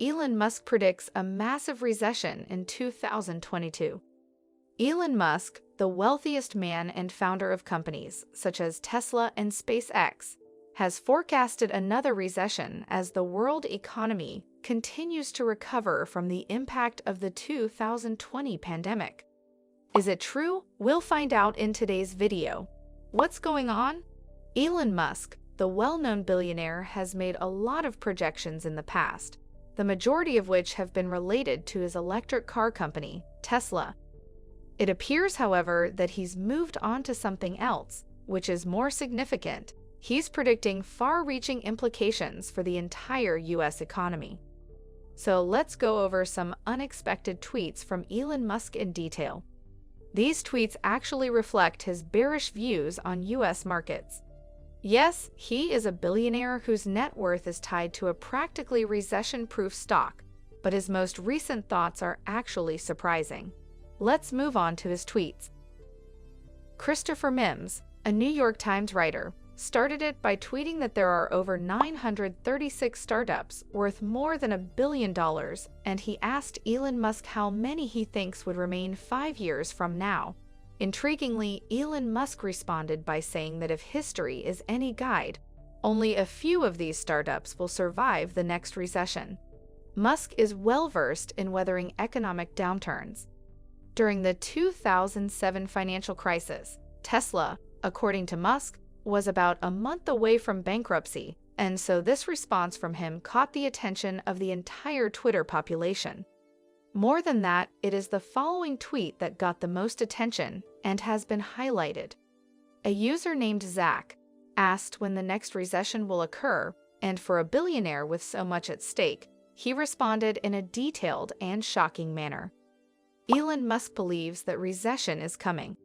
Elon Musk predicts a massive recession in 2022. Elon Musk, the wealthiest man and founder of companies such as Tesla and SpaceX, has forecasted another recession as the world economy continues to recover from the impact of the 2020 pandemic. Is it true? We'll find out in today's video. What's going on? Elon Musk, the well-known billionaire, has made a lot of projections in the past, the majority of which have been related to his electric car company, Tesla. It appears, however, that he's moved on to something else, which is more significant. He's predicting far-reaching implications for the entire U.S. economy. So let's go over some unexpected tweets from Elon Musk in detail. These tweets actually reflect his bearish views on U.S. markets. Yes, he is a billionaire whose net worth is tied to a practically recession-proof stock, but his most recent thoughts are actually surprising. Let's move on to his tweets. Christopher Mims, a New York Times writer, started it by tweeting that there are over 936 startups worth more than $1 billion, and he asked Elon Musk how many he thinks would remain 5 years from now. Intriguingly, Elon Musk responded by saying that if history is any guide, only a few of these startups will survive the next recession. Musk is well-versed in weathering economic downturns. During the 2007 financial crisis, Tesla, according to Musk, was about a month away from bankruptcy, and so this response from him caught the attention of the entire Twitter population. More than that, it is the following tweet that got the most attention and has been highlighted. A user named Zach asked when the next recession will occur, and for a billionaire with so much at stake, he responded in a detailed and shocking manner. Elon Musk believes that recession is coming.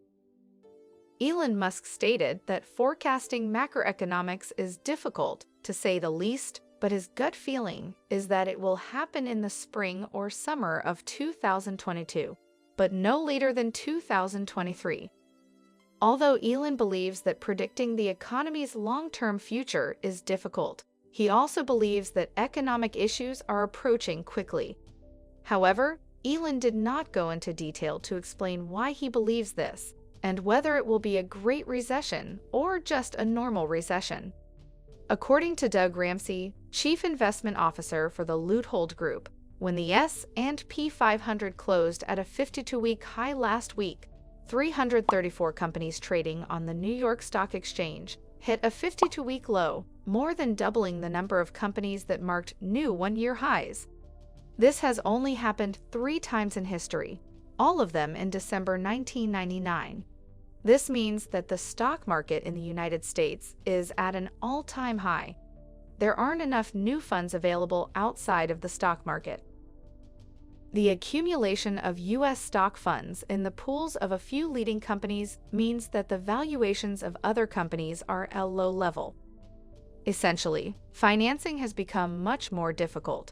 Elon Musk stated that forecasting macroeconomics is difficult, to say the least, but his gut feeling is that it will happen in the spring or summer of 2022, but no later than 2023. Although Elon believes that predicting the economy's long-term future is difficult, he also believes that economic issues are approaching quickly. However, Elon did not go into detail to explain why he believes this, and whether it will be a great recession or just a normal recession. According to Doug Ramsey, Chief Investment Officer for the Leuthold Group, when the S&P 500 closed at a 52-week high last week, 334 companies trading on the New York Stock Exchange hit a 52-week low, more than doubling the number of companies that marked new one-year highs. This has only happened 3 times in history, all of them in December 1999. This means that the stock market in the United States is at an all-time high. There aren't enough new funds available outside of the stock market. The accumulation of U.S. stock funds in the pools of a few leading companies means that the valuations of other companies are at a low level. Essentially, financing has become much more difficult.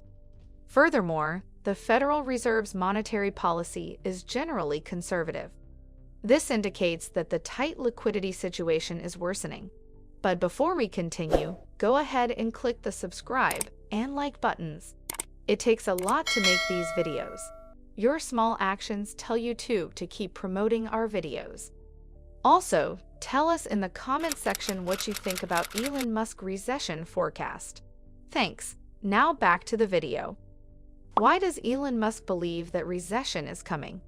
Furthermore, the Federal Reserve's monetary policy is generally conservative. This indicates that the tight liquidity situation is worsening. But before we continue, go ahead and click the subscribe and like buttons. It takes a lot to make these videos. Your small actions tell YouTube to keep promoting our videos. Also, tell us in the comment section what you think about Elon Musk recession forecast. Thanks. Now back to the video. Why does Elon Musk believe that recession is coming?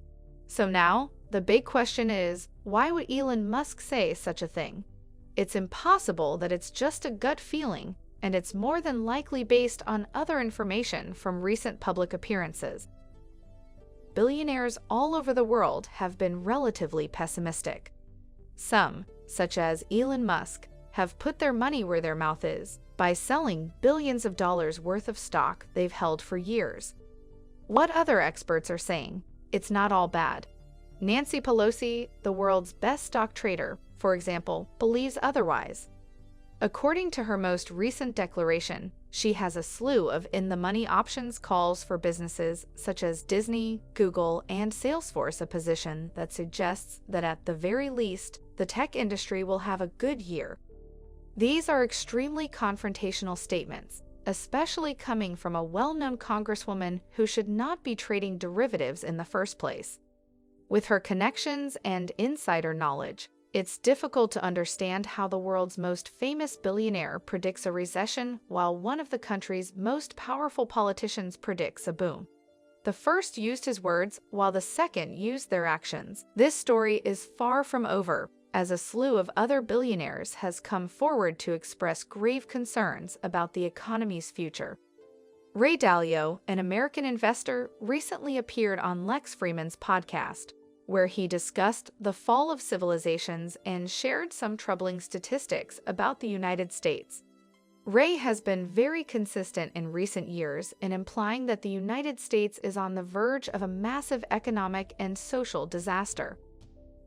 So now, the big question is, why would Elon Musk say such a thing? It's impossible that it's just a gut feeling, and it's more than likely based on other information from recent public appearances. Billionaires all over the world have been relatively pessimistic. Some, such as Elon Musk, have put their money where their mouth is by selling billions of dollars worth of stock they've held for years. What other experts are saying? It's not all bad. Nancy Pelosi, the world's best stock trader, for example, believes otherwise. According to her most recent declaration, she has a slew of in-the-money options calls for businesses such as Disney, Google, and Salesforce, a position that suggests that at the very least, the tech industry will have a good year. These are extremely confrontational statements, especially coming from a well-known congresswoman who should not be trading derivatives in the first place. With her connections and insider knowledge, it's difficult to understand how the world's most famous billionaire predicts a recession while one of the country's most powerful politicians predicts a boom. The first used his words, while the second used their actions. This story is far from over, as a slew of other billionaires has come forward to express grave concerns about the economy's future. Ray Dalio, an American investor, recently appeared on Lex Fridman's podcast, where he discussed the fall of civilizations and shared some troubling statistics about the United States. Ray has been very consistent in recent years in implying that the United States is on the verge of a massive economic and social disaster.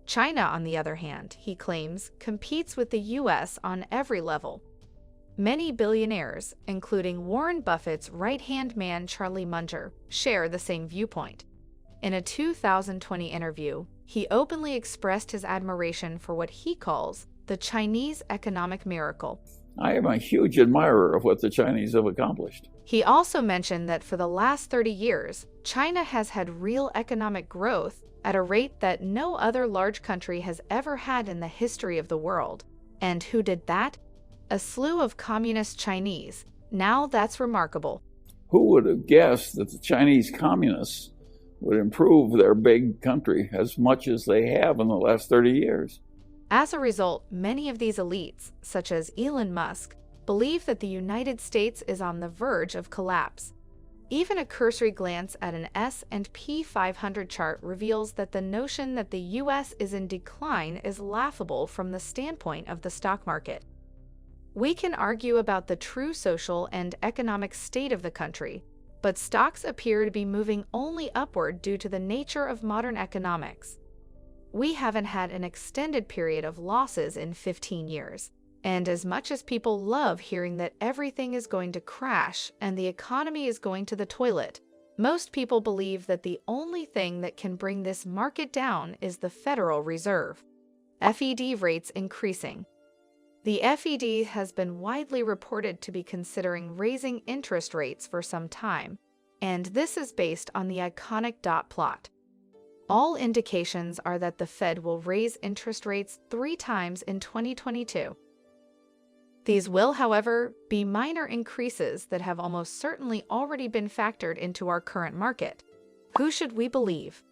China, on the other hand, he claims, competes with the U.S. on every level. Many billionaires, including Warren Buffett's right-hand man Charlie Munger, share the same viewpoint. In a 2020 interview, he openly expressed his admiration for what he calls the Chinese economic miracle. I am a huge admirer of what the Chinese have accomplished. He also mentioned that for the last 30 years, China has had real economic growth at a rate that no other large country has ever had in the history of the world. And who did that? A slew of communist Chinese. Now that's remarkable. Who would have guessed that the Chinese communists would improve their big country as much as they have in the last 30 years? As a result, many of these elites, such as Elon Musk, believe that the United States is on the verge of collapse. Even a cursory glance at an S&P 500 chart reveals that the notion that the U.S. is in decline is laughable from the standpoint of the stock market. We can argue about the true social and economic state of the country, but stocks appear to be moving only upward due to the nature of modern economics. We haven't had an extended period of losses in 15 years, and as much as people love hearing that everything is going to crash and the economy is going to the toilet, most people believe that the only thing that can bring this market down is the Federal Reserve. FED rates increasing. The FED has been widely reported to be considering raising interest rates for some time, and this is based on the iconic dot plot. All indications are that the Fed will raise interest rates 3 times in 2022. These will, however, be minor increases that have almost certainly already been factored into our current market. Who should we believe?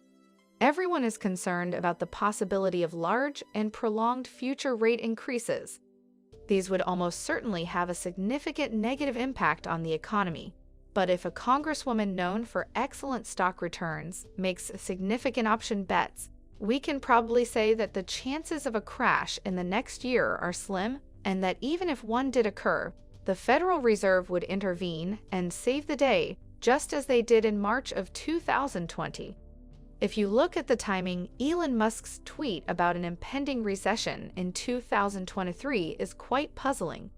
Everyone is concerned about the possibility of large and prolonged future rate increases. These would almost certainly have a significant negative impact on the economy. But if a congresswoman known for excellent stock returns makes significant option bets, we can probably say that the chances of a crash in the next year are slim, and that even if one did occur, the Federal Reserve would intervene and save the day, just as they did in March of 2020. If you look at the timing, Elon Musk's tweet about an impending recession in 2023 is quite puzzling.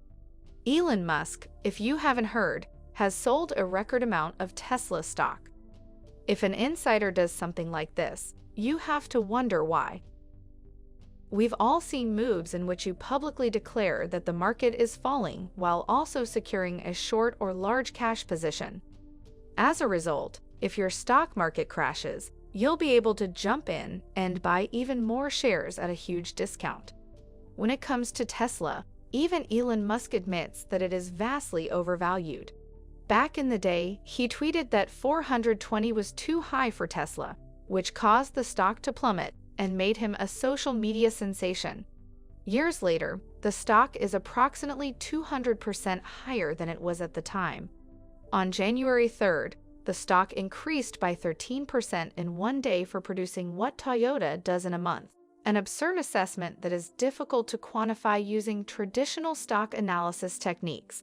Elon Musk, if you haven't heard, has sold a record amount of Tesla stock. If an insider does something like this, you have to wonder why. We've all seen moves in which you publicly declare that the market is falling while also securing a short or large cash position. As a result, if your stock market crashes, you'll be able to jump in and buy even more shares at a huge discount. When it comes to Tesla, even Elon Musk admits that it is vastly overvalued. Back in the day, he tweeted that 420 was too high for Tesla, which caused the stock to plummet and made him a social media sensation. Years later, the stock is approximately 200% higher than it was at the time. On January 3rd, the stock increased by 13% in one day for producing what Toyota does in a month, an absurd assessment that is difficult to quantify using traditional stock analysis techniques.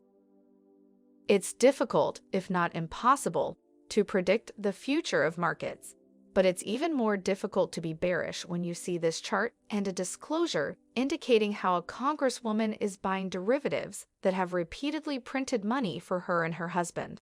It's difficult, if not impossible, to predict the future of markets, but it's even more difficult to be bearish when you see this chart and a disclosure indicating how a congresswoman is buying derivatives that have repeatedly printed money for her and her husband.